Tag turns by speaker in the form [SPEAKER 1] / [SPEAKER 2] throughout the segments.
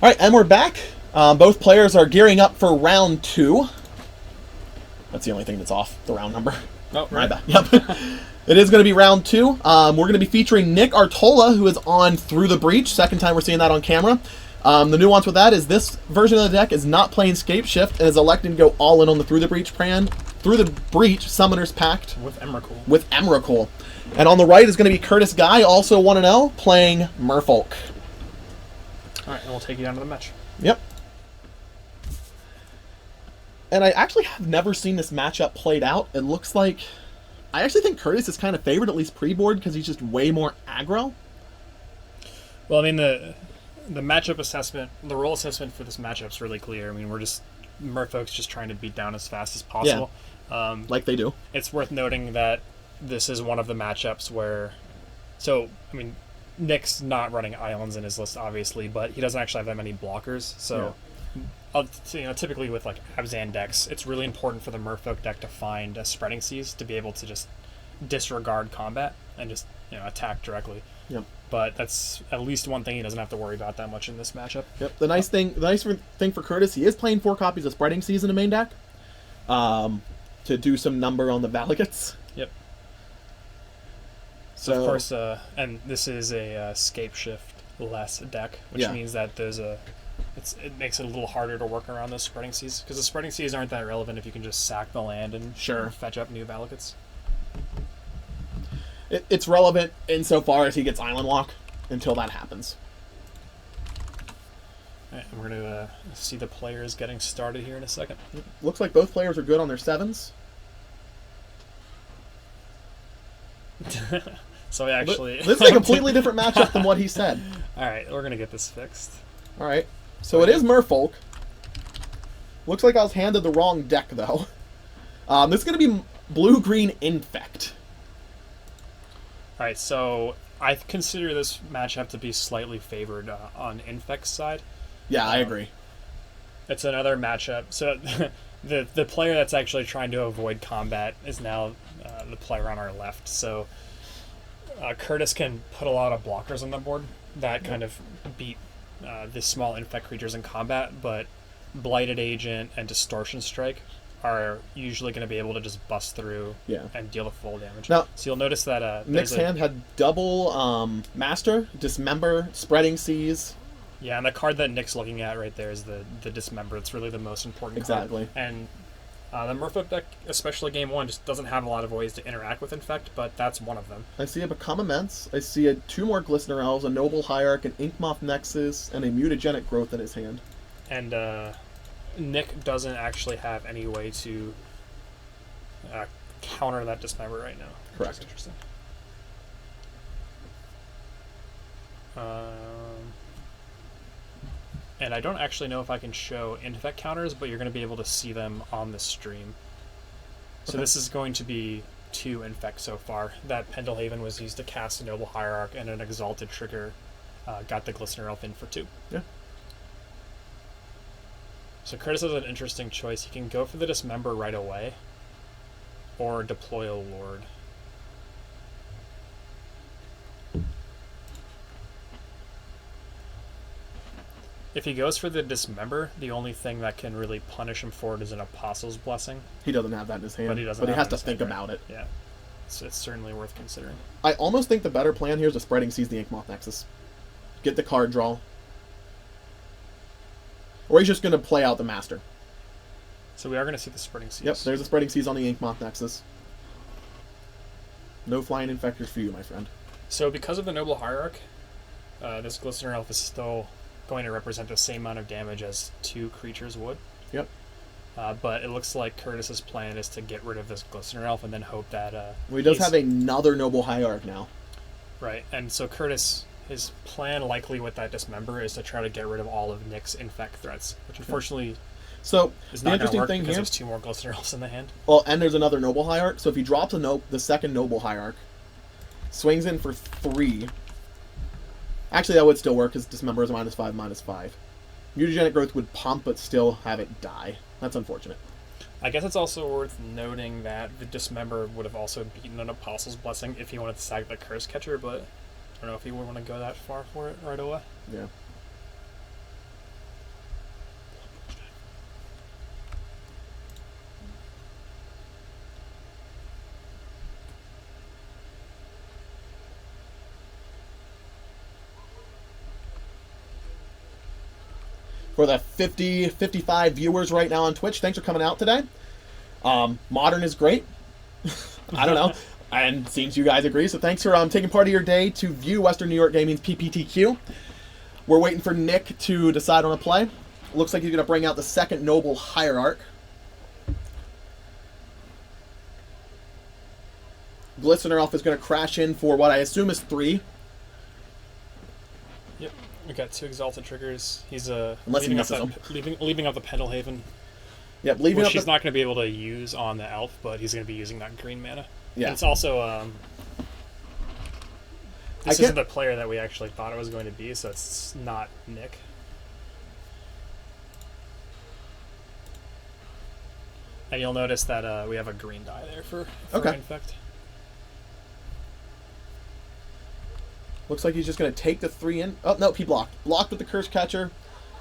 [SPEAKER 1] All right, and we're back. Both players are gearing up for round 2. That's the only thing that's off, the round number.
[SPEAKER 2] Oh,
[SPEAKER 1] My
[SPEAKER 2] right.
[SPEAKER 1] bad. Yep. It is going to be round 2. We're going to be featuring Nick Artola, who is on Through the Breach. Second time we're seeing that on camera. The nuance with that is this version of the deck is not playing Scape Shift and is electing to go all in on the Through the Breach brand. Through the Breach Summoner's Pact
[SPEAKER 2] With Emrakul.
[SPEAKER 1] with Emrakul. And on the right is going to be Curtis Guy, also 1-0, playing Merfolk.
[SPEAKER 2] Alright, and we'll take you down to the match.
[SPEAKER 1] Yep. And I actually have never seen this matchup played out. It looks like... I actually think Curtis is kind of favored, at least pre-board, because he's just way more aggro.
[SPEAKER 2] Well, I mean, the matchup assessment, the role assessment for this matchup is really clear. I mean, Merfolk's just trying to beat down as fast as possible.
[SPEAKER 1] Like they do.
[SPEAKER 2] It's worth noting that this is one of the matchups where... So, I mean, Nick's not running islands in his list, obviously, but he doesn't actually have that many blockers. So, typically with like Abzan decks, it's really important for the Merfolk deck to find a Spreading Seas to be able to just disregard combat and just attack directly.
[SPEAKER 1] Yep.
[SPEAKER 2] But that's at least one thing he doesn't have to worry about that much in this matchup.
[SPEAKER 1] Yep. The nice thing for Curtis, he is playing 4 copies of Spreading Seas in the main deck, to do some number on the Valagots.
[SPEAKER 2] Yep.
[SPEAKER 1] So
[SPEAKER 2] of course, and this is a Scape Shift less deck, which means that it makes it a little harder to work around those Spreading Seas, because the Spreading Seas aren't that relevant if you can just sack the land and fetch up new Valagots.
[SPEAKER 1] It's relevant insofar as he gets Island Lock until that happens.
[SPEAKER 2] Alright, and we're going to see the players getting started here in a second.
[SPEAKER 1] Looks like both players are good on their 7s.
[SPEAKER 2] So actually...
[SPEAKER 1] This is a completely different matchup than what he said.
[SPEAKER 2] Alright, we're going to get this fixed.
[SPEAKER 1] Alright, so it is Merfolk. Looks like I was handed the wrong deck, though. This is going to be Blue-Green Infect.
[SPEAKER 2] Alright, so I consider this matchup to be slightly favored on Infect's side.
[SPEAKER 1] Yeah, I agree.
[SPEAKER 2] It's another matchup. So the player that's actually trying to avoid combat is now the player on our left. So Curtis can put a lot of blockers on the board that kind of beat the small Infect creatures in combat, but Blighted Agent and Distortion Strike are usually going to be able to just bust through and deal the full damage.
[SPEAKER 1] Now,
[SPEAKER 2] so you'll notice that
[SPEAKER 1] Nick's hand had double Master, Dismember, Spreading Seas.
[SPEAKER 2] Yeah, and the card that Nick's looking at right there is the Dismember. It's really the most important card.
[SPEAKER 1] Exactly.
[SPEAKER 2] And the Merfolk deck, especially Game 1, just doesn't have a lot of ways to interact with Infect, but that's one of them.
[SPEAKER 1] I see a Become Immense. I see 2 more Glistener Elves, a Noble Hierarch, an Inkmoth Nexus, and a Mutagenic Growth in his hand.
[SPEAKER 2] And Nick doesn't actually have any way to counter that Dismember right now.
[SPEAKER 1] Correct.
[SPEAKER 2] That's interesting. And I don't actually know if I can show Infect counters, but you're going to be able to see them on the stream. So this is going to be 2 Infect so far. That Pendelhaven was used to cast a Noble Hierarch, and an Exalted Trigger got the Glistener Elf in for 2.
[SPEAKER 1] Yeah.
[SPEAKER 2] So Curtis has an interesting choice. He can go for the Dismember right away, or deploy a Lord. If he goes for the Dismember, the only thing that can really punish him for it is an Apostle's Blessing.
[SPEAKER 1] He doesn't have that in his hand,
[SPEAKER 2] But he doesn't.
[SPEAKER 1] But he has to think about it.
[SPEAKER 2] Yeah, so it's certainly worth considering.
[SPEAKER 1] I almost think the better plan here is to Spreading Seas the Inkmoth Nexus. Get the card draw. Or he's just going to play out the Master.
[SPEAKER 2] So we are going to see the Spreading Seas.
[SPEAKER 1] Yep, there's a Spreading Seas on the Inkmoth Nexus. No Flying Infectors for you, my friend.
[SPEAKER 2] So because of the Noble Hierarch, this Glistener Elf is still going to represent the same amount of damage as 2 creatures would.
[SPEAKER 1] Yep.
[SPEAKER 2] But it looks like Curtis's plan is to get rid of this Glistener Elf and then hope that...
[SPEAKER 1] well, he does have another Noble Hierarch now.
[SPEAKER 2] Right, and so Curtis... His plan, likely with that Dismember, is to try to get rid of all of Nick's Infect threats, which unfortunately is not going to work because there's 2 more Glistener Elves in the hand.
[SPEAKER 1] Well, and there's another Noble Hierarch, so if he drops the second Noble Hierarch, swings in for 3... Actually, that would still work, because Dismember is -5/-5. Mutagenic Growth would pump, but still have it die. That's unfortunate.
[SPEAKER 2] I guess it's also worth noting that the Dismember would have also beaten an Apostle's Blessing if he wanted to sack the Curse Catcher, but I don't know if you would want to go that far for it right away.
[SPEAKER 1] Yeah. For the 55 viewers right now on Twitch, thanks for coming out today. Modern is great. I don't know. And seems you guys agree, so thanks for taking part of your day to view Western New York Gaming's PPTQ. We're waiting for Nick to decide on a play. Looks like he's going to bring out the second Noble Hierarch. Glistener Elf is going to crash in for what I assume is 3.
[SPEAKER 2] Yep, we got 2 Exalted triggers. He's
[SPEAKER 1] Unless he misses them.
[SPEAKER 2] leaving up the Pendelhaven.
[SPEAKER 1] Yep, leaving
[SPEAKER 2] which
[SPEAKER 1] up
[SPEAKER 2] he's not going to be able to use on the Elf, but he's going to be using that green mana.
[SPEAKER 1] Yeah.
[SPEAKER 2] And it's also this isn't the player that we actually thought it was going to be, so it's not Nick. And you'll notice that we have a green die there for Infect.
[SPEAKER 1] Looks like he's just going to take the 3 in. Oh, no, he blocked. Blocked with the Curse Catcher.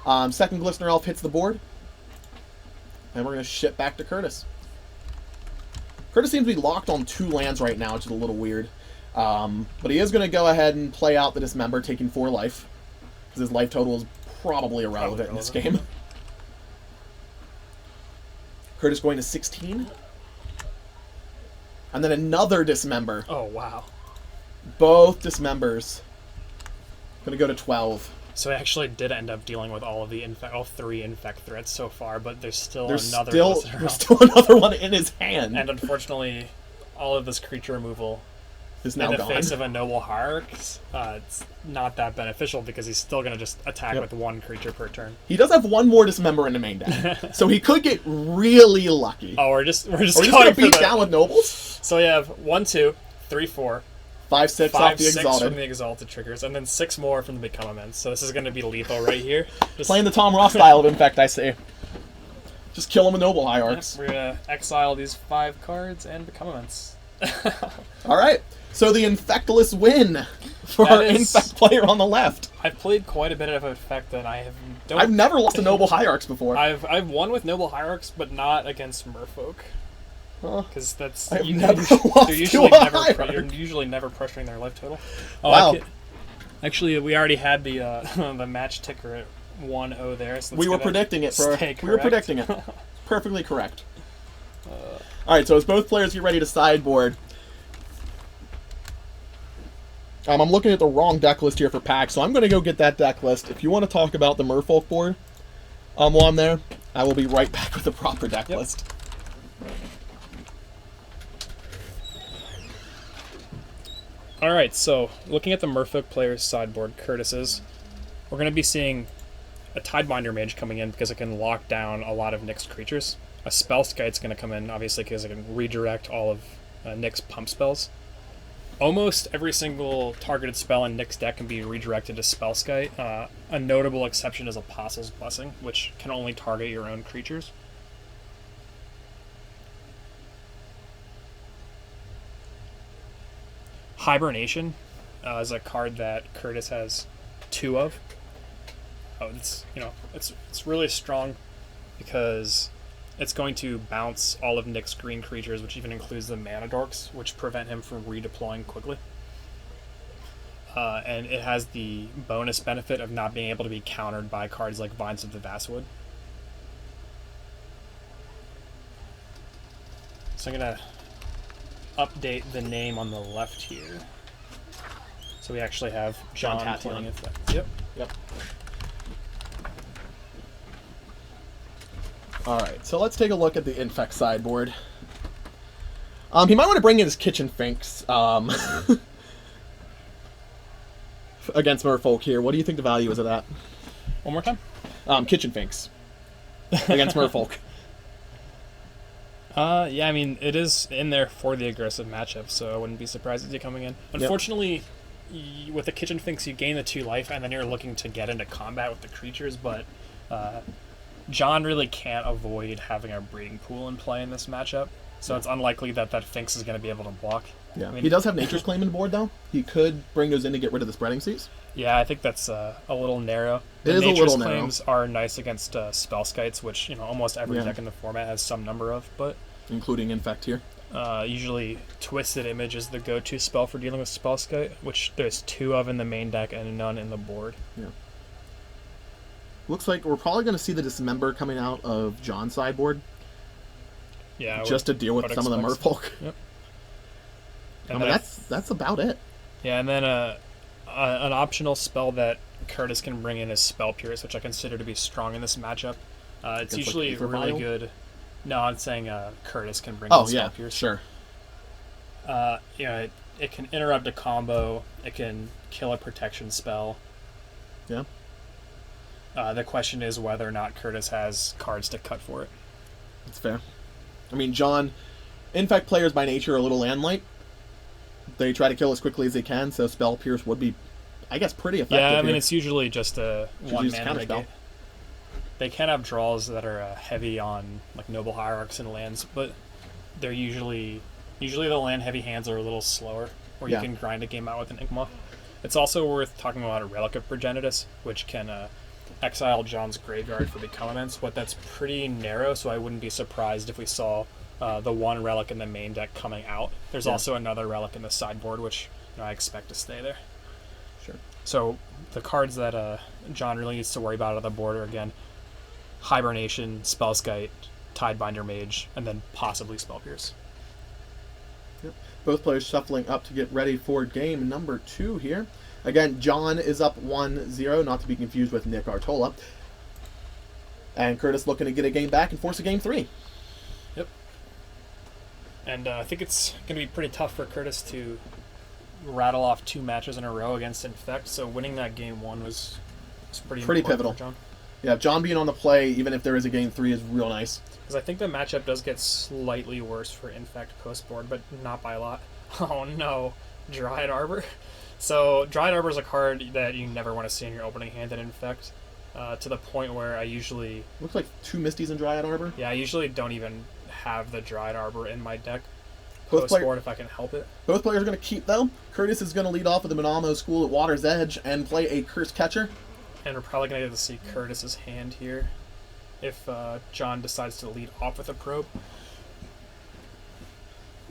[SPEAKER 1] Second Glistener Elf hits the board. And we're going to ship back to Curtis. Curtis seems to be locked on 2 lands right now, which is a little weird. But he is going to go ahead and play out the Dismember, taking 4 life. Because his life total is probably irrelevant in this game. Curtis going to 16. And then another Dismember.
[SPEAKER 2] Oh, wow.
[SPEAKER 1] Both Dismembers. Going to go to 12.
[SPEAKER 2] So he actually did end up dealing with all 3 infect threats so far, but there's still
[SPEAKER 1] there's
[SPEAKER 2] another
[SPEAKER 1] still another one in his hand.
[SPEAKER 2] And unfortunately, all of this creature removal
[SPEAKER 1] is now
[SPEAKER 2] in the
[SPEAKER 1] gone.
[SPEAKER 2] face of a Noble Hierarch, it's not that beneficial because he's still going to just attack with 1 creature per turn.
[SPEAKER 1] He does have 1 more Dismember in the main deck, so he could get really lucky.
[SPEAKER 2] Oh, we're just going
[SPEAKER 1] to beat down with Nobles?
[SPEAKER 2] So we have 1, 2, 3, 4.
[SPEAKER 1] 5, 6
[SPEAKER 2] 5,
[SPEAKER 1] off the
[SPEAKER 2] 6
[SPEAKER 1] Exalted.
[SPEAKER 2] from the Exalted triggers, and then 6 more from the Become Immense. So this is going to be lethal right here.
[SPEAKER 1] Playing the Tom Ross style of Infect, I say. Just kill him with Noble Hierarchs.
[SPEAKER 2] We're going to exile these 5 cards and Become Immense.
[SPEAKER 1] Alright, so the Infectless win for our Infect player on the left.
[SPEAKER 2] I've played quite a bit of Infect, and
[SPEAKER 1] I've never lost to Noble Hierarchs before.
[SPEAKER 2] I've won with Noble Hierarchs, but not against Merfolk. Because that's
[SPEAKER 1] I've
[SPEAKER 2] you're
[SPEAKER 1] usually
[SPEAKER 2] never pressuring their life total. Oh,
[SPEAKER 1] wow.
[SPEAKER 2] Actually, we already had the the match ticker at 1-0 there. So
[SPEAKER 1] we were predicting it. We were predicting it. Perfectly correct. All right, so as both players get ready to sideboard, I'm looking at the wrong deck list here for packs, so I'm going to go get that deck list. If you want to talk about the Merfolk board while I'm there, I will be right back with the proper deck list.
[SPEAKER 2] Alright, so looking at the Merfolk player's sideboard, Curtis's, we're going to be seeing a Tidebinder Mage coming in because it can lock down a lot of Nick's creatures. A Spellskite's going to come in, obviously, because it can redirect all of Nick's pump spells. Almost every single targeted spell in Nick's deck can be redirected to Spellskite. A notable exception is Apostle's Blessing, which can only target your own creatures. Hibernation is a card that Curtis has 2 of. It's really strong because it's going to bounce all of Nick's green creatures, which even includes the Mana Dorks, which prevent him from redeploying quickly. And it has the bonus benefit of not being able to be countered by cards like Vines of the Vastwood. So I'm going to update the name on the left here. So we actually have John playing Infect. Yep.
[SPEAKER 1] Alright, so let's take a look at the Infect sideboard. He might want to bring in his Kitchen Finks against Merfolk here. What do you think the value is of that?
[SPEAKER 2] One more time?
[SPEAKER 1] Kitchen Finks against Merfolk.
[SPEAKER 2] Yeah, I mean, it is in there for the aggressive matchup, so I wouldn't be surprised if you're coming in. Unfortunately, with the Kitchen Finks, you gain the 2 life, and then you're looking to get into combat with the creatures, but John really can't avoid having a breeding pool in play in this matchup, so it's unlikely that Finks is going to be able to block.
[SPEAKER 1] Yeah,
[SPEAKER 2] I mean,
[SPEAKER 1] he does have Nature's Claim in the board, though. He could bring those in to get rid of the Spreading Seas.
[SPEAKER 2] Yeah, I think that's a little narrow.
[SPEAKER 1] It is a little narrow.
[SPEAKER 2] Claims are nice against Spellskites, which almost every deck in the format has some number of, but
[SPEAKER 1] including Infect here.
[SPEAKER 2] Usually Twisted Image is the go-to spell for dealing with Spellskite, which there's 2 of in the main deck and none in the board.
[SPEAKER 1] Yeah. Looks like we're probably going to see the Dismember coming out of John's sideboard.
[SPEAKER 2] Yeah.
[SPEAKER 1] Just to deal with some of the Merfolk.
[SPEAKER 2] Yep.
[SPEAKER 1] I mean, that's about it.
[SPEAKER 2] Yeah, and then an optional spell that Curtis can bring in is Spell Pierce, which I consider to be strong in this matchup. It's usually
[SPEAKER 1] like
[SPEAKER 2] really
[SPEAKER 1] Vial?
[SPEAKER 2] good. No, I'm saying Curtis can bring in Spell Pierce.
[SPEAKER 1] Sure.
[SPEAKER 2] It can interrupt a combo. It can kill a protection spell.
[SPEAKER 1] Yeah.
[SPEAKER 2] The question is whether or not Curtis has cards to cut for it.
[SPEAKER 1] That's fair. I mean, John, Infect players by nature are a little land light. They try to kill as quickly as they can, so Spell Pierce would be, I guess, pretty effective.
[SPEAKER 2] Yeah, I mean,
[SPEAKER 1] here.
[SPEAKER 2] it's usually just a one mana
[SPEAKER 1] counterspell.
[SPEAKER 2] negate. They can have draws that are heavy on like Noble Hierarchs and lands, but they're usually the land heavy hands are a little slower, or you can grind a game out with an Inkmoth. It's also worth talking about a Relic of Progenitus, which can exile John's graveyard for big elements, but that's pretty narrow, so I wouldn't be surprised if we saw the one relic in the main deck coming out. There's also another relic in the sideboard, which I expect to stay there.
[SPEAKER 1] Sure.
[SPEAKER 2] So the cards that John really needs to worry about on the board are, again, Hibernation, Spellskite, Tidebinder Mage, and then possibly Spell Pierce.
[SPEAKER 1] Yep. Both players shuffling up to get ready for game number 2 here. Again, John is up 1-0, not to be confused with Nick Artola. And Curtis looking to get a game back and force a game 3.
[SPEAKER 2] Yep. And I think it's going to be pretty tough for Curtis to rattle off 2 matches in a row against Infect, so winning that game 1 was pretty
[SPEAKER 1] pivotal.
[SPEAKER 2] For John.
[SPEAKER 1] Yeah, John being on the play, even if there is a game 3, is real nice.
[SPEAKER 2] Because I think the matchup does get slightly worse for Infect post-board, but not by a lot. Oh no, Dryad Arbor. So Dryad Arbor is a card that you never want to see in your opening hand in Infect, to the point where I usually...
[SPEAKER 1] Looks like 2 Misties in Dryad Arbor.
[SPEAKER 2] Yeah, I usually don't even have the Dryad Arbor in my deck
[SPEAKER 1] Both
[SPEAKER 2] post-board if I can help it.
[SPEAKER 1] Both players are going to keep, though. Curtis is going to lead off with the Minamo School at Water's Edge and play a Curse Catcher.
[SPEAKER 2] And we're probably going to get to see Curtis's hand here if John decides to lead off with a probe.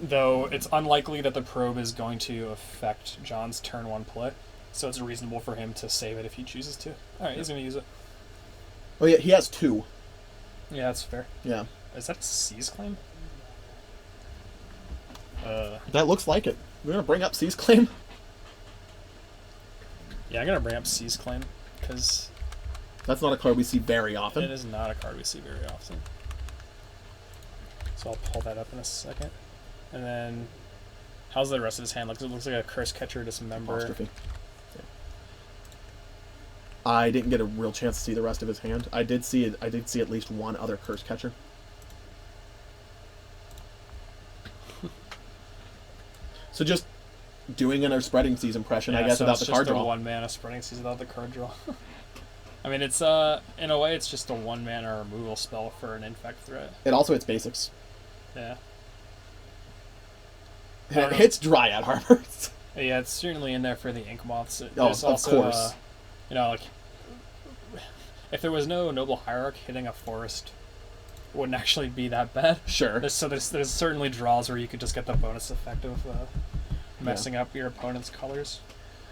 [SPEAKER 2] Though it's unlikely that the probe is going to affect John's turn 1 play, so it's reasonable for him to save it if he chooses to. Alright, he's going to use it.
[SPEAKER 1] Oh yeah, he has 2.
[SPEAKER 2] Yeah, that's fair.
[SPEAKER 1] Yeah.
[SPEAKER 2] Is that a Seize Claim?
[SPEAKER 1] That looks like it. We're going to bring up Seize Claim.
[SPEAKER 2] Yeah, I'm going to bring up Seize Claim, because...
[SPEAKER 1] That's not a card we see very often.
[SPEAKER 2] It is not a card we see very often. So I'll pull that up in a second. And then, how's the rest of his hand look? It looks like a Curse Catcher, Dismember.
[SPEAKER 1] Apostrophe. Yeah. I didn't get a real chance to see the rest of his hand. I did see at least one other Curse Catcher. So just doing a spreading seas impression, I guess, about the card draw.
[SPEAKER 2] It's just a 1 mana spreading seas without the card draw. I mean, it's in a way, it's just a 1 mana removal spell for an Infect threat.
[SPEAKER 1] It also hits basics.
[SPEAKER 2] Yeah.
[SPEAKER 1] It hits Dryad Harbor.
[SPEAKER 2] Yeah, it's certainly in there for the Inkmoths.
[SPEAKER 1] Of course.
[SPEAKER 2] Like, if there was no Noble Hierarch, hitting a forest wouldn't actually be that bad.
[SPEAKER 1] Sure.
[SPEAKER 2] There's certainly draws where you could just get the bonus effect of messing up your opponent's colors.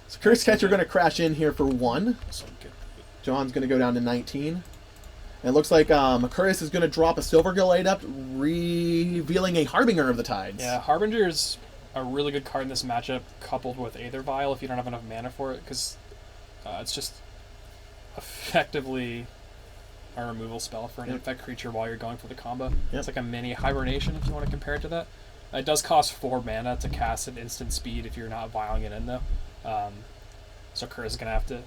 [SPEAKER 1] So Curse Catcher going to crash in here for 1.
[SPEAKER 2] So good.
[SPEAKER 1] John's going to go down to 19. And it looks like Curtis is going to drop a Silver Gill Adept, revealing a Harbinger of the Tides.
[SPEAKER 2] Yeah, Harbinger's a really good card in this matchup, coupled with Aether Vial if you don't have enough mana for it, because it's just effectively a removal spell for an Infect creature while you're going for the combo. It's like a mini Hibernation if you want to compare it to that. It does cost 4 mana to cast at instant speed if you're not vialing it in, though. So Curtis is going to have to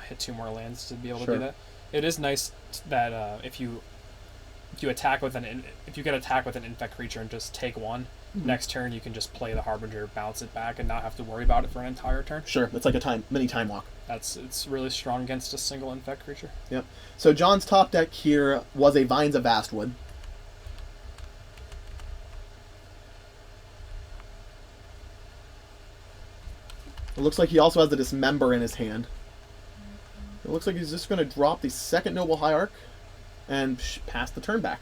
[SPEAKER 2] hit 2 more lands to be able to do that. It is nice that if you attack with if you get attacked with an Infect creature and just take 1, next turn you can just play the Harbinger, bounce it back, and not have to worry about it for an entire turn.
[SPEAKER 1] Sure, it's like a mini time walk.
[SPEAKER 2] It's really strong against a single Infect creature.
[SPEAKER 1] Yep. So John's top deck here was a Vines of Vastwood. It looks like he also has the Dismember in his hand. It looks like he's just going to drop the second Noble Hierarch and pass the turn back.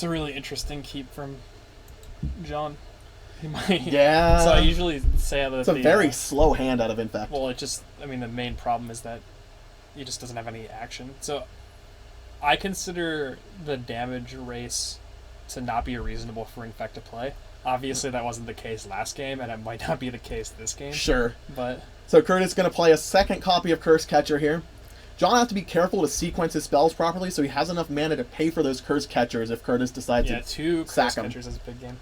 [SPEAKER 2] It's a really interesting keep from John. He might.
[SPEAKER 1] Yeah.
[SPEAKER 2] So I usually say that
[SPEAKER 1] It's a very slow hand out of Infect.
[SPEAKER 2] Well, I mean, the main problem is that he just doesn't have any action. So I consider the damage race to not be reasonable for Infect to play. Obviously, that wasn't the case last game, and it might not be the case this game.
[SPEAKER 1] Sure.
[SPEAKER 2] But
[SPEAKER 1] so Curtis is going to play a second copy of Curse Catcher here. John has to be careful to sequence his spells properly, so he has enough mana to pay for those Curse Catchers if Curtis decides to
[SPEAKER 2] two
[SPEAKER 1] sack
[SPEAKER 2] Curse
[SPEAKER 1] him.
[SPEAKER 2] Catchers is a big game.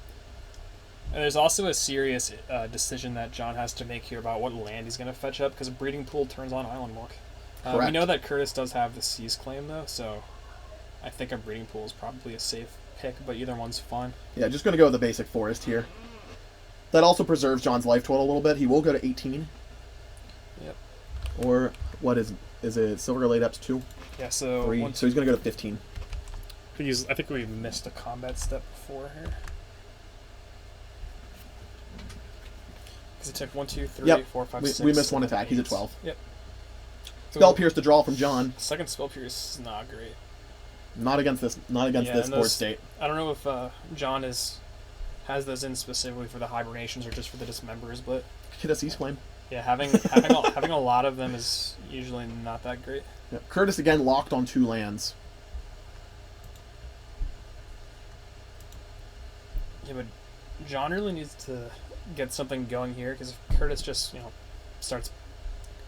[SPEAKER 2] And there's also a serious decision that John has to make here about what land he's going to fetch up, because Breeding Pool turns on Island Walk. We know that Curtis does have the Seize Claim, though, so I think a Breeding Pool is probably a safe pick, but either one's fine.
[SPEAKER 1] Yeah, just going to go with the basic Forest here. That also preserves John's life total a little bit. He will go to 18.
[SPEAKER 2] Yep.
[SPEAKER 1] Or, what is it? Silver Glade Ups 2?
[SPEAKER 2] Yeah, so...
[SPEAKER 1] 3. So he's going to go to 15.
[SPEAKER 2] I think we missed a combat step before here. Because it took 1, 2, 3, 4, 5, 6.
[SPEAKER 1] We missed one attack. He's at 12.
[SPEAKER 2] Yep.
[SPEAKER 1] Spell Pierce to draw from John.
[SPEAKER 2] Second Spell Pierce is not great.
[SPEAKER 1] Not against this board state.
[SPEAKER 2] I don't know if John has those in specifically for the hibernations or just for the dismembers, but
[SPEAKER 1] Hit a Seize Claim.
[SPEAKER 2] yeah, having a lot of them is usually not that great.
[SPEAKER 1] Yep. Curtis again locked on 2 lands.
[SPEAKER 2] Yeah, but John really needs to get something going here, because if Curtis just starts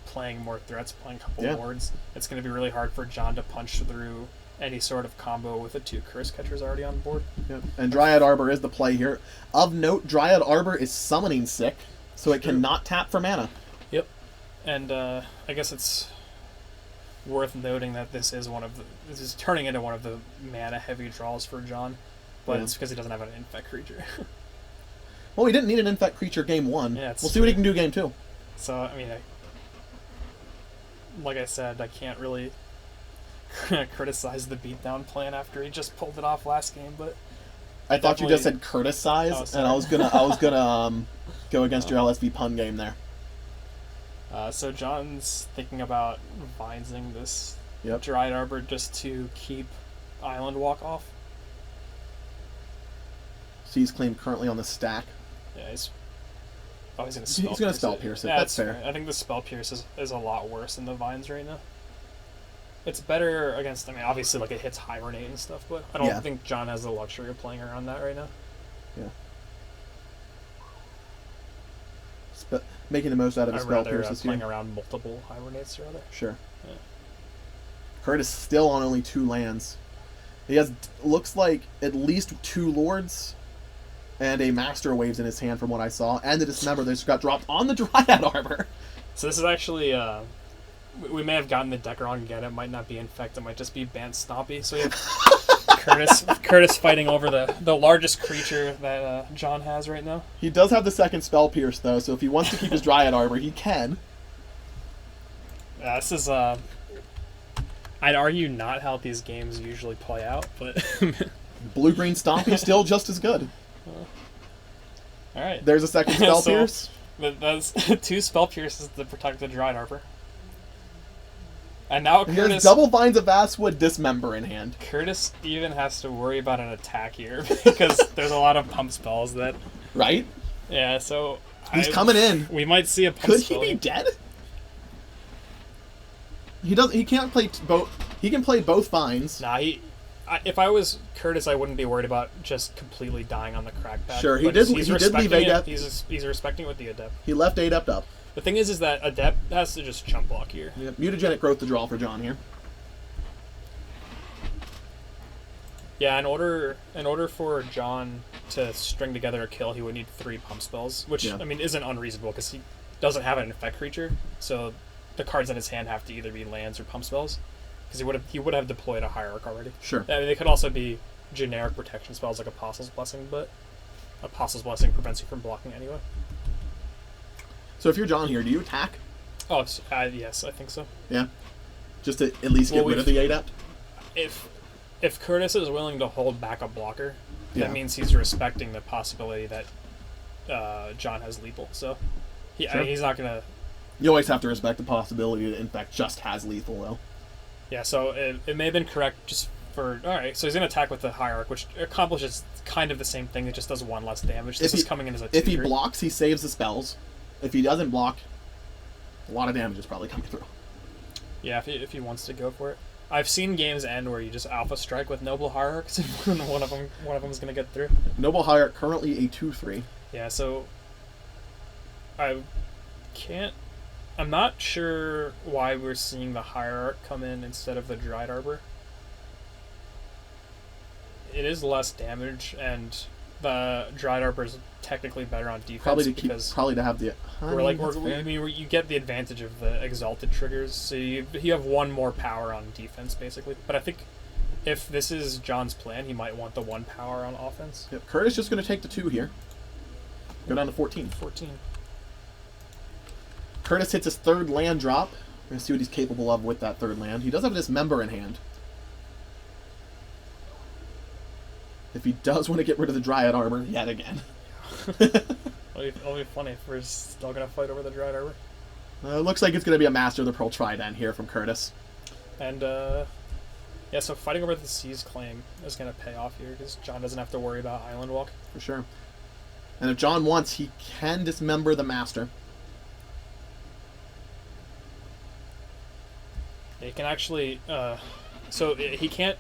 [SPEAKER 2] playing more threats, playing a couple wards, it's going to be really hard for John to punch through any sort of combo with the 2 Curse Catchers already on board.
[SPEAKER 1] Yep. And Dryad Arbor is the play here. Of note, Dryad Arbor is summoning sick, so it cannot tap for mana.
[SPEAKER 2] Yep. And I guess it's worth noting that this is turning into one of the mana heavy draws for John, but it's because he doesn't have an Infect creature.
[SPEAKER 1] Well, he didn't need an Infect creature game 1.
[SPEAKER 2] Yeah,
[SPEAKER 1] we'll see what he can do game 2.
[SPEAKER 2] So, I mean, like I said, I can't really criticize the beatdown plan after he just pulled it off last game, but
[SPEAKER 1] I thought you just said criticize, and I was gonna go against your LSV pun game there.
[SPEAKER 2] So John's thinking about vinesing this Dryad Arbor just to keep Island Walk off.
[SPEAKER 1] Seize Claim currently on the stack.
[SPEAKER 2] Yeah, he's gonna
[SPEAKER 1] Spell Pierce it. That's fair.
[SPEAKER 2] I think the Spell Pierce is a lot worse than the Vines right now. It's better against, obviously, like, it hits Hibernate and stuff, but I don't think John has the luxury of playing around that right now.
[SPEAKER 1] Yeah. Making the most out of the Spell Pierce this year.
[SPEAKER 2] Playing around multiple Hibernates, rather.
[SPEAKER 1] Sure.
[SPEAKER 2] Yeah.
[SPEAKER 1] Curtis still on only 2 lands. He has, looks like, at least 2 Lords and a Master Waves in his hand from what I saw, and the Dismember that just got dropped on the Dryad Arbor.
[SPEAKER 2] So this is actually... we may have gotten the deck wrong again. It might not be Infect. It might just be Bant Stompy. So we have Curtis fighting over the largest creature that John has right now.
[SPEAKER 1] He does have the second Spell Pierce, though, so if he wants to keep his Dryad Arbor, he can.
[SPEAKER 2] This is... I'd argue not how these games usually play out, but...
[SPEAKER 1] Blue-green Stompy still just as good.
[SPEAKER 2] Alright.
[SPEAKER 1] There's a second Spell Pierce.
[SPEAKER 2] That's 2 Spell Pierces to protect the Dryad Arbor. And now Curtis...
[SPEAKER 1] He has double Vines of Vastwood Dismember in hand.
[SPEAKER 2] Curtis even has to worry about an attack here, because there's a lot of pump spells that...
[SPEAKER 1] Right?
[SPEAKER 2] Yeah, so...
[SPEAKER 1] He's coming in.
[SPEAKER 2] We might see a pump
[SPEAKER 1] Could
[SPEAKER 2] spell.
[SPEAKER 1] Could he be dead? He can't play both... He can play both Vines.
[SPEAKER 2] Nah, if I was Curtis, I wouldn't be worried about just completely dying on the crackback.
[SPEAKER 1] Sure, he did leave Adept.
[SPEAKER 2] He's respecting with the Adept.
[SPEAKER 1] He left Adept up.
[SPEAKER 2] The thing is that Adept has to just chump block here.
[SPEAKER 1] Yep. Mutagenic Growth to draw for John here.
[SPEAKER 2] Yeah, in order for John to string together a kill, he would need 3 pump spells, which isn't unreasonable because he doesn't have an effect creature. So the cards in his hand have to either be lands or pump spells, because he would have deployed a Hierarch already.
[SPEAKER 1] Sure.
[SPEAKER 2] They could also be generic protection spells like Apostle's Blessing, but Apostle's Blessing prevents you from blocking anyway.
[SPEAKER 1] So if you're John here, do you attack?
[SPEAKER 2] Oh, yes, I think so.
[SPEAKER 1] Yeah? Just to at least get rid of the Adept?
[SPEAKER 2] If Curtis is willing to hold back a blocker, that means he's respecting the possibility that John has lethal. So he's not going to...
[SPEAKER 1] You always have to respect the possibility that Infect just has lethal, though.
[SPEAKER 2] Yeah, so it may have been correct just Alright, so he's going to attack with the Hierarch, which accomplishes kind of the same thing. It just does 1 less damage. This is coming in as a 2-3.
[SPEAKER 1] If he blocks, he saves the spells. If he doesn't block, a lot of damage is probably coming through.
[SPEAKER 2] Yeah, if he wants to go for it. I've seen games end where you just alpha strike with Noble Hierarchs and one of them is going to get through.
[SPEAKER 1] Noble Hierarch currently a 2-3.
[SPEAKER 2] Yeah, so I'm not sure why we're seeing the Hierarch come in instead of the Dried Arbor. It is less damage, and the Dried Arbor is technically better on defense
[SPEAKER 1] Probably to have the.
[SPEAKER 2] You get the advantage of the exalted triggers, so you have 1 more power on defense basically. But I think if this is John's plan, he might want the 1 power on offense.
[SPEAKER 1] Yep. Curtis just going to take the 2 here. Go down to 14.
[SPEAKER 2] 14.
[SPEAKER 1] Curtis hits his 3rd land drop. We're going to see what he's capable of with that 3rd land. He does have Dismember in hand. If he does want to get rid of the Dryad Armor yet again.
[SPEAKER 2] It'll be funny if we're still going to fight over the Dried Arbor.
[SPEAKER 1] Looks like it's going to be a Master of the Pearl Trident here from Curtis.
[SPEAKER 2] And, yeah, so fighting over the Seas claim is going to pay off here, because John doesn't have to worry about Island Walk.
[SPEAKER 1] For sure. And if John wants, he can dismember the Master.
[SPEAKER 2] He can actually, so he can't.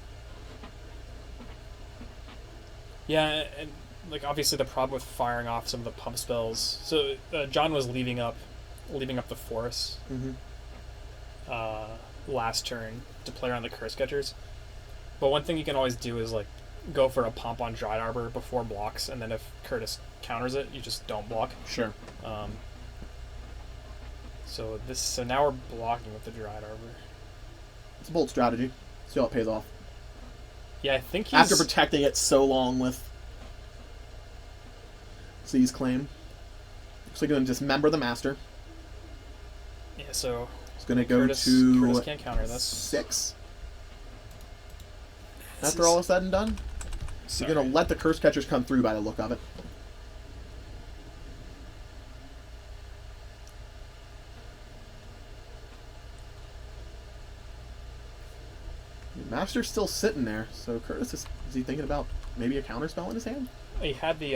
[SPEAKER 2] Yeah, and like obviously the problem with firing off some of the pump spells. So John was leaving up the forest last turn to play around the Curse Catchers. But one thing you can always do is like go for a pump on Dried Arbor before blocks, and then if Curtis counters it, you just don't block.
[SPEAKER 1] Sure.
[SPEAKER 2] So now we're blocking with the Dried Arbor.
[SPEAKER 1] It's a bold strategy. See how it pays off.
[SPEAKER 2] Yeah, I think
[SPEAKER 1] after protecting it so long with Sea's Claim. Looks like he's going to dismember the Master.
[SPEAKER 2] Yeah, so
[SPEAKER 1] it's going to go to
[SPEAKER 2] Curtis can't counter this.
[SPEAKER 1] 6. After all is said and done, you're going to let the Curse Catchers come through by the look of it. Master's still sitting there, so Curtis is he thinking about maybe a counter spell in his hand?
[SPEAKER 2] He had the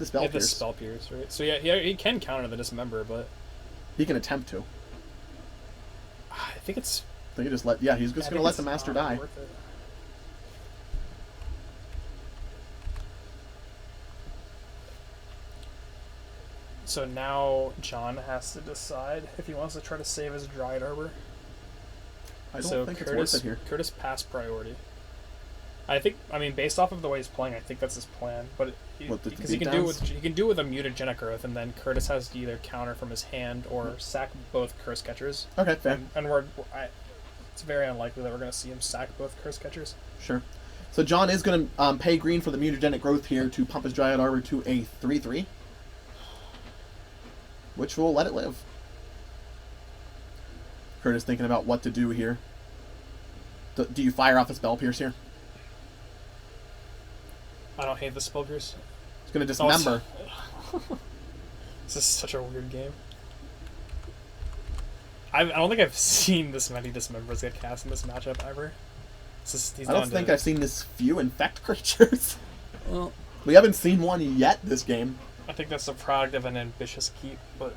[SPEAKER 1] spell pierce.
[SPEAKER 2] Spell pierce, right? So yeah, he can counter the Dismember, but
[SPEAKER 1] he can attempt to.
[SPEAKER 2] I think it's.
[SPEAKER 1] I think he just he's just gonna let the Master die.
[SPEAKER 2] So now John has to decide if he wants to try to save his Dried Arbor.
[SPEAKER 1] I don't think it's worth it here.
[SPEAKER 2] Curtis passed priority. I mean, based off of the way he's playing, I think that's his plan. But because he can do it with a mutagenic growth, and then Curtis has to either counter from his hand or sack both Curse Catchers.
[SPEAKER 1] Okay, fair.
[SPEAKER 2] And it's very unlikely that we're going to see him sack both Curse Catchers.
[SPEAKER 1] Sure. So John is going to pay green for the mutagenic growth here to pump his Dryad Arbor to a 3/3, which will let it live. Curtis thinking about what to do here. Do you fire off a Spell Pierce here?
[SPEAKER 2] I don't hate the Spell Pierce.
[SPEAKER 1] It's going to dismember.
[SPEAKER 2] This is such a weird game. I don't think I've seen this many Dismembers get cast in this matchup ever.
[SPEAKER 1] I don't think I've seen this few infect creatures.
[SPEAKER 2] Well,
[SPEAKER 1] we haven't seen one yet this game.
[SPEAKER 2] I think that's a product of an ambitious keep, but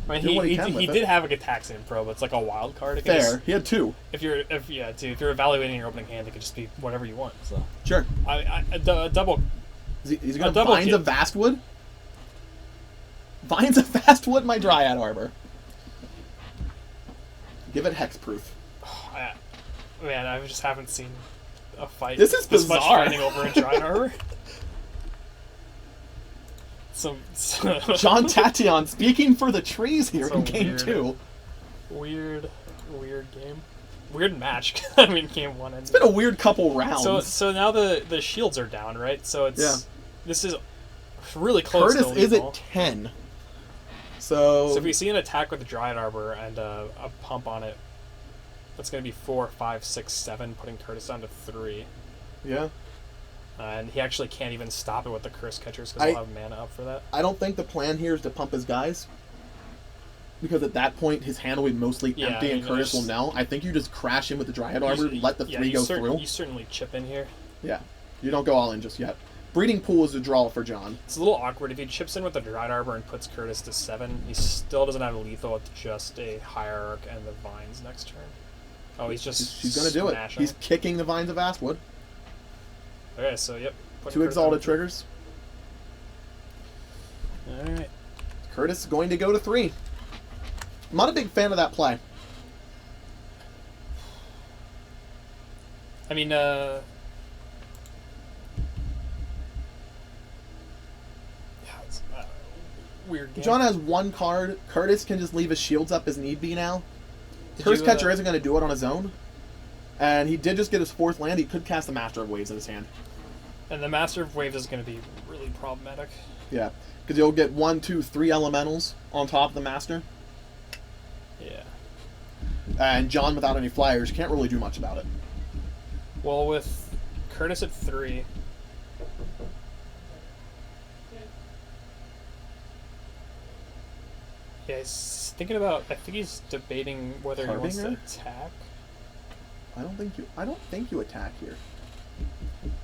[SPEAKER 2] I mean, he did have a Gataxian Pro, but it's like a wild card.
[SPEAKER 1] Fair. He had 2.
[SPEAKER 2] If you're evaluating your opening hand, it could just be whatever you want. So
[SPEAKER 1] sure.
[SPEAKER 2] A double.
[SPEAKER 1] He's going to Vines of Vastwood. Vines of Vastwood, my Dryad Arbor. Give it hexproof.
[SPEAKER 2] Man, I just haven't seen a fight.
[SPEAKER 1] This is bizarre.
[SPEAKER 2] Much fighting over a Dryad Arbor.
[SPEAKER 1] John Tatian speaking for the trees here in game 2.
[SPEAKER 2] Weird game. Weird match. I mean, game 1 ended.
[SPEAKER 1] It's been a weird couple rounds.
[SPEAKER 2] So now the shields are down, right? So this is really close.
[SPEAKER 1] Curtis is at 10. So
[SPEAKER 2] if we see an attack with the Dryad Arbor and a pump on it, that's going to be 4, 5, 6, 7, putting Curtis down to 3.
[SPEAKER 1] Yeah.
[SPEAKER 2] And he actually can't even stop it with the Curse Catchers because he'll have mana up for that.
[SPEAKER 1] I don't think the plan here is to pump his guys. because at that point his hand will be mostly
[SPEAKER 2] Yeah,
[SPEAKER 1] empty
[SPEAKER 2] I
[SPEAKER 1] and
[SPEAKER 2] mean,
[SPEAKER 1] Curtis will
[SPEAKER 2] there's-
[SPEAKER 1] know. I think you just crash in with the Dryad Arbor, let the 3 go through.
[SPEAKER 2] You certainly chip in here.
[SPEAKER 1] Yeah, you don't go all in just yet. Breeding Pool is a draw for John.
[SPEAKER 2] It's a little awkward. If he chips in with the Dried Arbor and puts Curtis to 7, he still doesn't have lethal with just a Hierarch and the Vines next turn. Oh, he's just
[SPEAKER 1] He's going to do it.
[SPEAKER 2] smashing.
[SPEAKER 1] He's kicking the Vines of Astwood.
[SPEAKER 2] Okay, so yep.
[SPEAKER 1] 2 Exalted triggers.
[SPEAKER 2] Alright.
[SPEAKER 1] Curtis going to go to 3. I'm not a big fan of that play.
[SPEAKER 2] I mean, yeah, it's weird game.
[SPEAKER 1] John has 1 card. Curtis can just leave his shields up as need be now.
[SPEAKER 2] Did
[SPEAKER 1] Curse
[SPEAKER 2] you,
[SPEAKER 1] Catcher isn't going to do it on his own. And he did just get his 4th land. He could cast the Master of Waves in his hand.
[SPEAKER 2] And the Master of Waves is going to be really problematic.
[SPEAKER 1] Yeah. Because you'll get 1, 2, 3 elementals on top of the Master.
[SPEAKER 2] Yeah.
[SPEAKER 1] And John, without any flyers, can't really do much about it.
[SPEAKER 2] Well, with Curtis at 3... Yeah, he's thinking about... I think he's debating whether he wants to
[SPEAKER 1] Harbinger?
[SPEAKER 2] attack.
[SPEAKER 1] I don't think you attack here.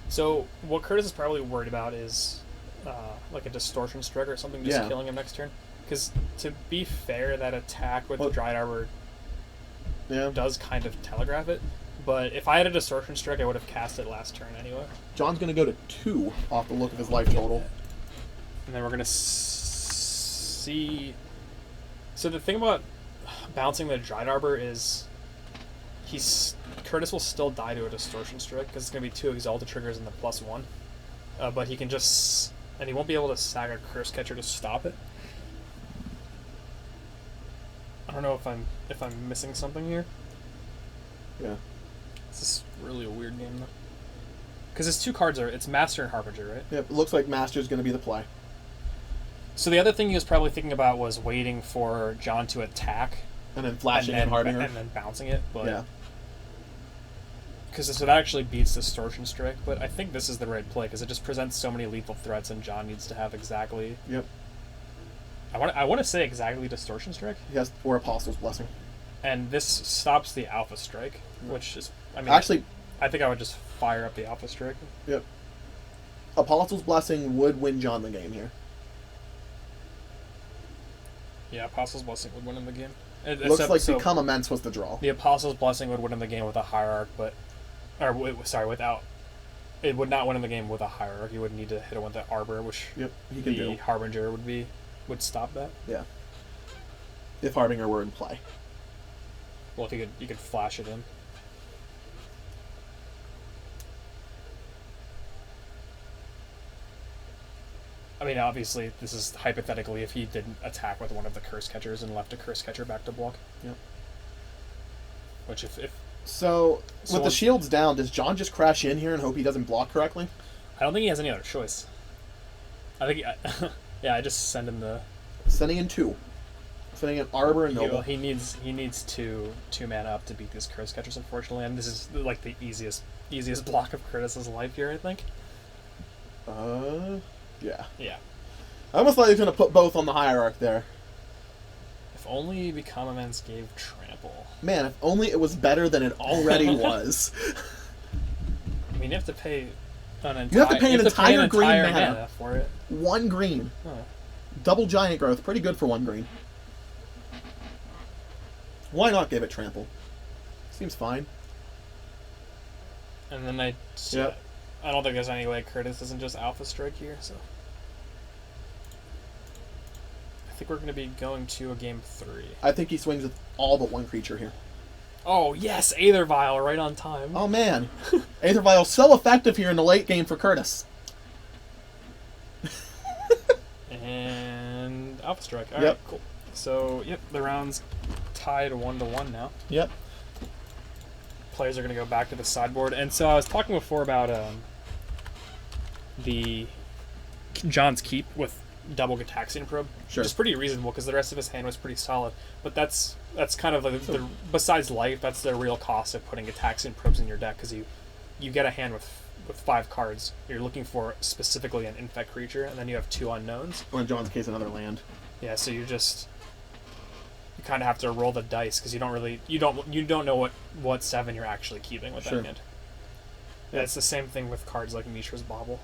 [SPEAKER 2] So, what Curtis is probably worried about is like a Distortion Strike or something just
[SPEAKER 1] Yeah.
[SPEAKER 2] killing him next turn. Because, to be fair, that attack with
[SPEAKER 1] Well-
[SPEAKER 2] the Dried Arbor
[SPEAKER 1] Yeah.
[SPEAKER 2] does kind of telegraph it. But if I had a Distortion Strike, I would have cast it last turn anyway.
[SPEAKER 1] John's going to go to 2 off the look of his life total.
[SPEAKER 2] And then we're going to see... So the thing about bouncing the Dried Arbor is Curtis will still die to a Distortion Strike because it's going to be 2 Exalted triggers and the +1. But he can just... And he won't be able to sack a Curse Catcher to stop it. I don't know if I'm missing something here.
[SPEAKER 1] Yeah.
[SPEAKER 2] This is really a weird game though. Because his 2 cards are... It's Master and Harbinger, right?
[SPEAKER 1] Yep, it looks like Master's going to be the play.
[SPEAKER 2] So the other thing he was probably thinking about was waiting for John to attack
[SPEAKER 1] And then flashing and Harbinger.
[SPEAKER 2] and then bouncing it. But
[SPEAKER 1] Yeah.
[SPEAKER 2] because so that actually beats Distortion Strike. But I think this is the right play because it just presents so many lethal threats, and John needs to have exactly.
[SPEAKER 1] Yep.
[SPEAKER 2] I want to say exactly Distortion Strike,
[SPEAKER 1] He has, or Apostle's Blessing.
[SPEAKER 2] and this stops the Alpha Strike, which is
[SPEAKER 1] Actually,
[SPEAKER 2] I think I would just fire up the Alpha Strike.
[SPEAKER 1] yep. Apostle's Blessing would win John the game here.
[SPEAKER 2] Yeah, Apostle's Blessing would win in the game.
[SPEAKER 1] Looks like Become Immense was the draw.
[SPEAKER 2] The Apostle's Blessing would win in the game with a Hierarch, without. It would not win in the game with a Hierarch. You would need to hit it with the Arbor, which
[SPEAKER 1] Yep, he can
[SPEAKER 2] the
[SPEAKER 1] do.
[SPEAKER 2] Harbinger would stop that.
[SPEAKER 1] Yeah. If Harbinger were in play.
[SPEAKER 2] Well, if you could flash it in. I mean, obviously, this is hypothetically if he didn't attack with one of the Curse Catchers and left a Curse Catcher back to block.
[SPEAKER 1] Yep.
[SPEAKER 2] Which if
[SPEAKER 1] So, with the
[SPEAKER 2] once-
[SPEAKER 1] shields down, does John just crash in here and hope he doesn't block correctly?
[SPEAKER 2] I don't think he has any other choice. I think, yeah, I just send him the.
[SPEAKER 1] Sending in 2. Sending in Arbor and Noble.
[SPEAKER 2] He needs two mana up to beat these Curse Catchers, unfortunately, and this is like the easiest block of Curtis's life here, I think.
[SPEAKER 1] Yeah.
[SPEAKER 2] Yeah.
[SPEAKER 1] I almost thought he was going to put both on the Hierarch there.
[SPEAKER 2] If only Become Immense gave Trample.
[SPEAKER 1] Man, if only it was better than it already was.
[SPEAKER 2] I mean, you have to pay an
[SPEAKER 1] You have to pay an entire green
[SPEAKER 2] entire
[SPEAKER 1] mana.
[SPEAKER 2] for it.
[SPEAKER 1] 1 green.
[SPEAKER 2] Huh.
[SPEAKER 1] Double Giant Growth. Pretty good for 1 green. Why not give it Trample? Seems fine.
[SPEAKER 2] And then I don't think there's any way Curtis isn't just Alpha Strike here, so. I think we're going to be going to a game 3.
[SPEAKER 1] I think he swings with all but 1 creature here.
[SPEAKER 2] Oh, yes! Aether Vial right on time.
[SPEAKER 1] Oh man. Aether Vial so effective here in the late game for Curtis.
[SPEAKER 2] And Alpha Strike. Alright,
[SPEAKER 1] Yep.
[SPEAKER 2] cool. So, yep, the round's tied 1-1 now.
[SPEAKER 1] Yep.
[SPEAKER 2] Players are going to go back to the sideboard. And so I was talking before about the John's Keep with double Gataxian Probe,
[SPEAKER 1] Sure.
[SPEAKER 2] which is pretty reasonable because the rest of his hand was pretty solid. But that's kind of like the besides life, that's the real cost of putting Gataxian Probes in your deck because you get a hand with 5 cards. You're looking for specifically an infect creature, and then you have 2 unknowns.
[SPEAKER 1] Or in John's case, another land.
[SPEAKER 2] Yeah, so you're just kind of have to roll the dice because you don't know what 7 you're actually keeping with
[SPEAKER 1] Sure.
[SPEAKER 2] that hand. Yeah, it's the same thing with cards like Mishra's Bauble.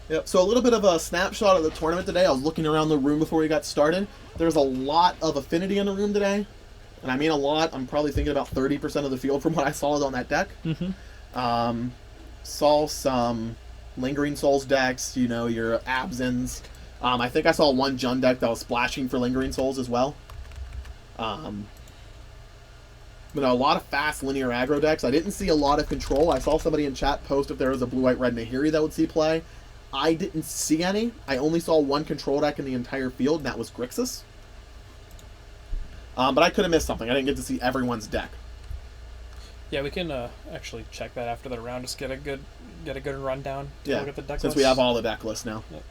[SPEAKER 1] Yep. So a little bit of a snapshot of the tournament today. I was looking around the room before we got started. There's a lot of affinity in the room today, and I mean a lot. I'm probably thinking about 30% of the field from what I saw on that deck.
[SPEAKER 2] Mm-hmm.
[SPEAKER 1] Saw some Lingering Souls decks. You know, your Absins. I think I saw one Jund deck that was splashing for Lingering Souls as well. But a lot of fast linear aggro decks. I didn't see a lot of control. I saw somebody in chat post if there was a blue-white-red Nahiri that would see play. I didn't see any. I only saw one control deck in the entire field, and that was Grixis. But I could have missed something. I didn't get to see everyone's deck.
[SPEAKER 2] Yeah, we can actually check that after the round. Just get a good rundown.
[SPEAKER 1] Yeah,
[SPEAKER 2] Look at the deck
[SPEAKER 1] since
[SPEAKER 2] list.
[SPEAKER 1] we have all the deck lists now.
[SPEAKER 2] Yep.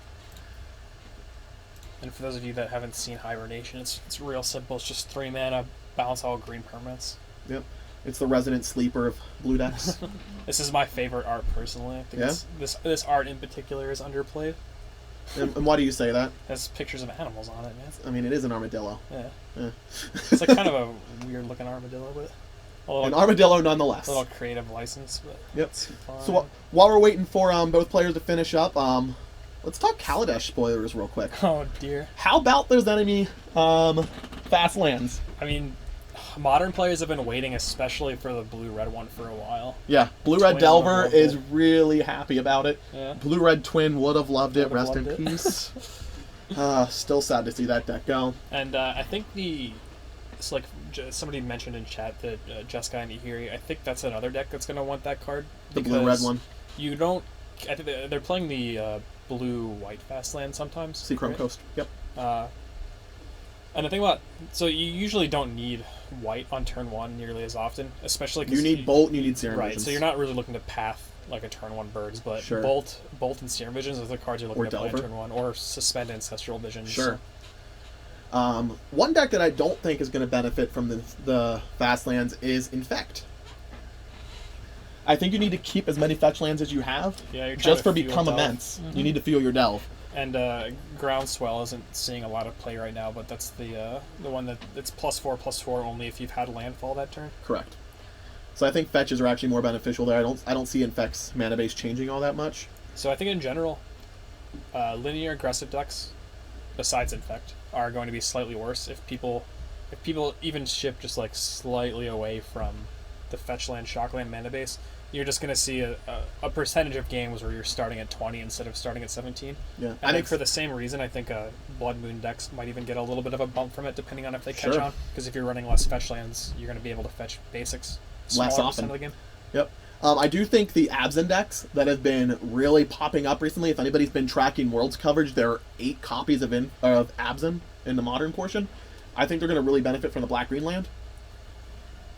[SPEAKER 2] And for those of you that haven't seen Hibernation, it's real simple. It's just 3 mana, balance all green permanents.
[SPEAKER 1] Yep. It's the resident sleeper of blue decks.
[SPEAKER 2] This is my favorite art personally. I think this art in particular is underplayed.
[SPEAKER 1] And why do you say that?
[SPEAKER 2] It has pictures of animals on it, man.
[SPEAKER 1] I mean, it is an armadillo.
[SPEAKER 2] Yeah. It's like kind of a weird looking armadillo, but
[SPEAKER 1] An armadillo nonetheless.
[SPEAKER 2] a little creative license. But
[SPEAKER 1] Yep.
[SPEAKER 2] it's fine.
[SPEAKER 1] So while we're waiting for both players to finish up, let's talk Kaladesh spoilers real quick.
[SPEAKER 2] Oh dear.
[SPEAKER 1] How about those enemy fast lands?
[SPEAKER 2] I mean, modern players have been waiting, especially for the blue-red one, for a while.
[SPEAKER 1] Yeah, Blue-Red
[SPEAKER 2] Twin
[SPEAKER 1] Delver
[SPEAKER 2] loved
[SPEAKER 1] is
[SPEAKER 2] it.
[SPEAKER 1] really happy about it.
[SPEAKER 2] Yeah.
[SPEAKER 1] Blue-Red Twin would have loved it.
[SPEAKER 2] Would've
[SPEAKER 1] Rest in
[SPEAKER 2] loved it.
[SPEAKER 1] peace. Still sad to see that deck go.
[SPEAKER 2] And I think it's like somebody mentioned in chat that Jeskai and Ihiri, I think that's another deck that's going to want that card.
[SPEAKER 1] The
[SPEAKER 2] because
[SPEAKER 1] blue-red one.
[SPEAKER 2] You don't. I think they're playing the blue-white fast land sometimes.
[SPEAKER 1] Seachrome
[SPEAKER 2] right?
[SPEAKER 1] Coast. Yep.
[SPEAKER 2] And the thing about, so you usually don't need white on turn 1 nearly as often, especially 'cause
[SPEAKER 1] You need Bolt and you need Serum
[SPEAKER 2] right.
[SPEAKER 1] Visions.
[SPEAKER 2] So you're not really looking to path like a turn 1 birds, but
[SPEAKER 1] Sure.
[SPEAKER 2] Bolt and Serum Visions are the cards you're looking
[SPEAKER 1] Or
[SPEAKER 2] to play on
[SPEAKER 1] Delver.
[SPEAKER 2] turn 1, or Suspend Ancestral Visions.
[SPEAKER 1] Sure. One deck that I don't think is going to benefit from the fast lands is Infect. I think you need to keep as many fetch lands as you have,
[SPEAKER 2] Yeah, you're trying
[SPEAKER 1] just
[SPEAKER 2] to
[SPEAKER 1] for
[SPEAKER 2] fuel
[SPEAKER 1] Become
[SPEAKER 2] Delve.
[SPEAKER 1] Immense.
[SPEAKER 2] Mhm.
[SPEAKER 1] You need to fuel your Delve.
[SPEAKER 2] And Groundswell isn't seeing a lot of play right now, but that's the one that it's +4/+4 only if you've had landfall that turn.
[SPEAKER 1] Correct. So I think fetches are actually more beneficial there. I don't see Infect's mana base changing all that much.
[SPEAKER 2] So I think in general, linear aggressive decks, besides Infect, are going to be slightly worse if people even ship just like slightly away from the fetch land, shock land mana base. You're just going to see a percentage of games where you're starting at 20 instead of starting at 17.
[SPEAKER 1] Yeah,
[SPEAKER 2] I think for the same reason, I think Blood Moon decks might even get a little bit of a bump from it, depending on if they catch
[SPEAKER 1] Sure.
[SPEAKER 2] on. Because if you're running less fetch lands, you're going to be able to fetch basics
[SPEAKER 1] Less
[SPEAKER 2] smaller
[SPEAKER 1] often.
[SPEAKER 2] percent of the game.
[SPEAKER 1] Yep. I do think the Absent decks that have been really popping up recently, if anybody's been tracking Worlds coverage, there are 8 copies of Absent in the modern portion. I think they're going to really benefit from the black-green land.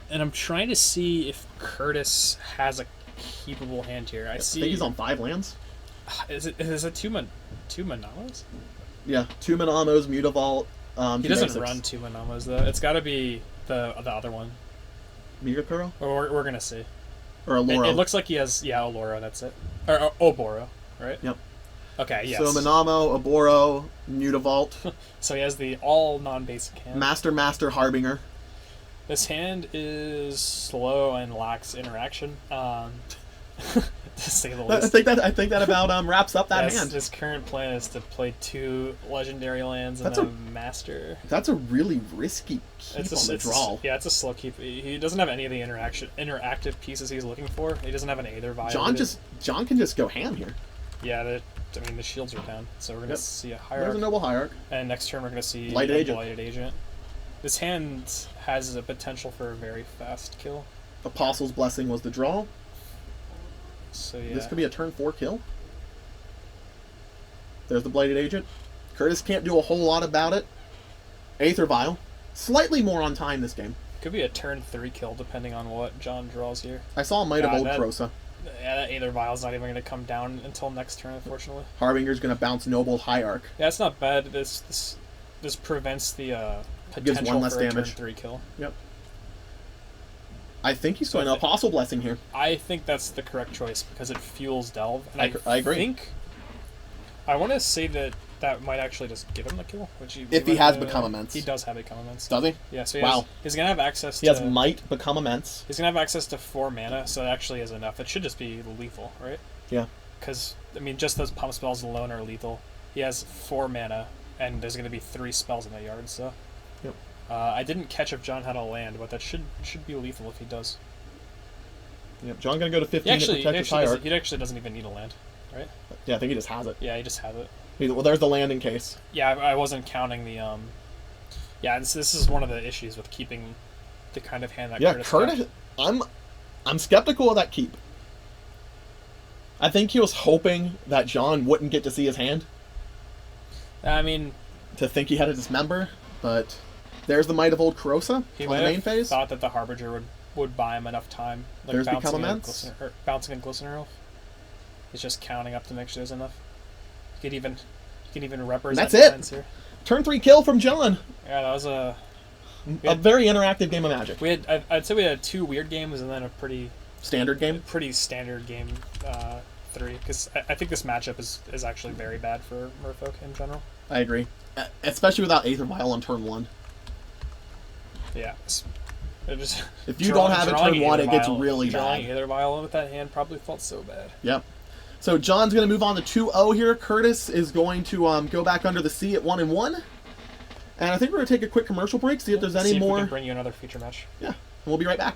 [SPEAKER 2] And I'm trying to see if Curtis has a keepable hand here. I see.
[SPEAKER 1] I think he's on 5 lands.
[SPEAKER 2] Is it two Manamas?
[SPEAKER 1] Yeah, 2 Manamos, Mutavault.
[SPEAKER 2] He
[SPEAKER 1] 2
[SPEAKER 2] doesn't
[SPEAKER 1] basics.
[SPEAKER 2] run 2 Manamas though. It's got to be the other one.
[SPEAKER 1] Migakuro?
[SPEAKER 2] Or we're gonna see.
[SPEAKER 1] Or Aloro?
[SPEAKER 2] It looks like he has Oloro. That's it. Or Oboro, right?
[SPEAKER 1] Yep.
[SPEAKER 2] Okay. Yes.
[SPEAKER 1] So Manamo, Oboro, Mutavault,
[SPEAKER 2] So he has the all non-basic hand.
[SPEAKER 1] Master, Harbinger.
[SPEAKER 2] This hand is slow and lacks interaction. To say the
[SPEAKER 1] I
[SPEAKER 2] least.
[SPEAKER 1] think that about wraps up that
[SPEAKER 2] Yes,
[SPEAKER 1] hand.
[SPEAKER 2] his current plan is to play 2 legendary lands and
[SPEAKER 1] That's
[SPEAKER 2] then master.
[SPEAKER 1] That's a really risky keep on the draw.
[SPEAKER 2] Yeah, it's a slow keep. He doesn't have any of the interactive pieces he's looking for. He doesn't have an Aether Vial.
[SPEAKER 1] John can just go ham here.
[SPEAKER 2] Yeah, the shields are down, so we're gonna
[SPEAKER 1] Yep.
[SPEAKER 2] see a
[SPEAKER 1] There's
[SPEAKER 2] Hierarch,
[SPEAKER 1] a Noble Hierarch.
[SPEAKER 2] and next turn we're gonna see
[SPEAKER 1] Blighted
[SPEAKER 2] a
[SPEAKER 1] Agent.
[SPEAKER 2] Blighted Agent. This hand has a potential for a very fast kill.
[SPEAKER 1] Apostle's Blessing was the draw.
[SPEAKER 2] So yeah,
[SPEAKER 1] This could be a turn 4 kill. There's the Blighted Agent. Curtis can't do a whole lot about it. Aether Vial. Slightly more on time this game.
[SPEAKER 2] could be a turn 3 kill depending on what John draws here.
[SPEAKER 1] I saw a Might of
[SPEAKER 2] Yeah,
[SPEAKER 1] Old
[SPEAKER 2] that-
[SPEAKER 1] Krosa.
[SPEAKER 2] Yeah, that Aether Vial's not even gonna come down until next turn, unfortunately.
[SPEAKER 1] Harbinger's going to bounce Noble Hierarch.
[SPEAKER 2] Yeah, it's not bad. This prevents the
[SPEAKER 1] Gives
[SPEAKER 2] potential
[SPEAKER 1] one less
[SPEAKER 2] for a turn
[SPEAKER 1] damage.
[SPEAKER 2] 3 kill.
[SPEAKER 1] Yep. I think he's
[SPEAKER 2] So
[SPEAKER 1] going to Apostle Blessing here.
[SPEAKER 2] I think that's the correct choice because it fuels Delve. And
[SPEAKER 1] I agree.
[SPEAKER 2] I want to say that that might actually just give him the kill. Which
[SPEAKER 1] If he has Become Immense.
[SPEAKER 2] He does have Become Immense.
[SPEAKER 1] Does he?
[SPEAKER 2] Yeah, so
[SPEAKER 1] Wow.
[SPEAKER 2] he's going to have access
[SPEAKER 1] He
[SPEAKER 2] to...
[SPEAKER 1] has Might, Become Immense.
[SPEAKER 2] He's going to have access to 4 mana, so that actually is enough. It should just be lethal, right?
[SPEAKER 1] Yeah.
[SPEAKER 2] Because, I mean, just those pump spells alone are lethal. He has 4 mana, and there's going to be 3 spells in the yard, so...
[SPEAKER 1] Yep.
[SPEAKER 2] I didn't catch if John had a land, but that should be lethal if he does.
[SPEAKER 1] Yep. John gonna go to 15
[SPEAKER 2] He
[SPEAKER 1] to protect his hierarch.
[SPEAKER 2] he actually doesn't even need a land, right?
[SPEAKER 1] Yeah, I think he just has it.
[SPEAKER 2] Yeah, he just has it.
[SPEAKER 1] Well, there's the land in case.
[SPEAKER 2] Yeah, I wasn't counting the Yeah, this is one of the issues with keeping the kind of hand that
[SPEAKER 1] Yeah,
[SPEAKER 2] Curtis got.
[SPEAKER 1] I'm skeptical of that keep. I think he was hoping that John wouldn't get to see his hand,
[SPEAKER 2] I mean,
[SPEAKER 1] to think he had to dismember, but there's the Might of Old Corrosa
[SPEAKER 2] he
[SPEAKER 1] on
[SPEAKER 2] might
[SPEAKER 1] the main
[SPEAKER 2] have
[SPEAKER 1] phase.
[SPEAKER 2] thought that the Harbinger would buy him enough time. Like
[SPEAKER 1] There's Become
[SPEAKER 2] bouncing
[SPEAKER 1] Immense.
[SPEAKER 2] Bouncing and Glistener Elf. He's just counting up to make sure there's enough. He could even represent
[SPEAKER 1] That's it.
[SPEAKER 2] lands here.
[SPEAKER 1] Turn 3 kill from John.
[SPEAKER 2] Yeah, that was a
[SPEAKER 1] very interactive game of Magic.
[SPEAKER 2] we had I'd say we had 2 weird games and then a pretty
[SPEAKER 1] Standard game.
[SPEAKER 2] standard game 3, because I think this matchup is actually very bad for Merfolk in general.
[SPEAKER 1] I agree. Especially without Aether Vial on turn 1.
[SPEAKER 2] Yeah. It just,
[SPEAKER 1] If you don't have it turn 1, it gets really
[SPEAKER 2] drawing
[SPEAKER 1] bad.
[SPEAKER 2] Aether Vial with that hand probably felt so bad.
[SPEAKER 1] Yep. So John's going to move on to 2-0 here. Curtis is going to go back under the sea at 1-1. And I think we're going to take a quick commercial break, see if there's any
[SPEAKER 2] See if we
[SPEAKER 1] more.
[SPEAKER 2] can bring you another feature match.
[SPEAKER 1] Yeah. And we'll be right back.